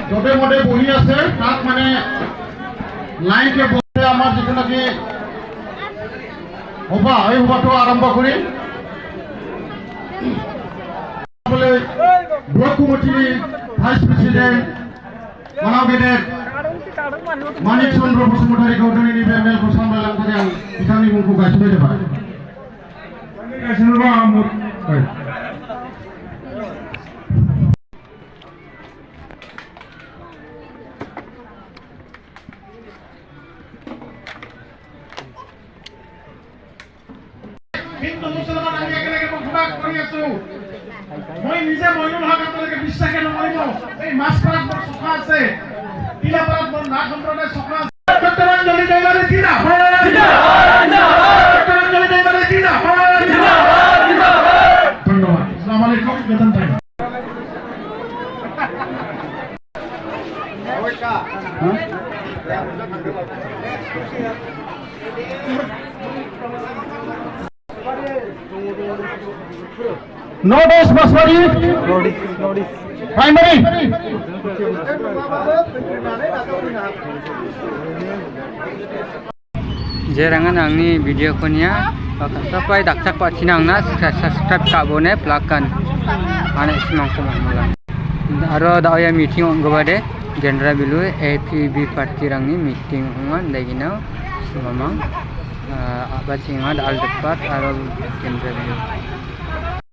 য'তে মতে বহি আছে তাক মানে লাইনকে বসে আমাৰ যিটো নাকি সভা এই সভাটো আৰম্ভ কৰিম। ব্লক কমিটিनि ভাইস প্रेसिडेंट मानाव गेदेर मानिक चंद्र बसुमतारीखौ दिनैनि बे मेलखौ सामलायलांनो थाखाय आं बिथांनि मुंखौ गायसननाय जाबाय। हिंदू मुसलमान আমি একেলগে বসবাস কৰি আছো। মই নিজে মইনুল হক আপোনালোকে বিশ্বাসে নকৰিব, এই মাছপাৰাত মোৰ চকা আছে, টিলাপাৰাত মোৰ নাগ সম্প্ৰদায়ৰ চকা আছে। ডক্টৰাঞ্জলি দেৱাৰী জিন্দাবাদ, ডক্টৰাঞ্জলি দেৱাৰী জিন্দাবাদ। ধন্যবাদ। আসসালামু আলাইকুম। বেতন time. Notice Baswari primary jerangan angni video konya sampai daksak patina angna subscribe kabone plakan ane simang komamulan aro daya meeting onggobade Gendra Bilu APB party rangni meeting ongan dagina mamang abad singa dal depat aro Gendra Bilu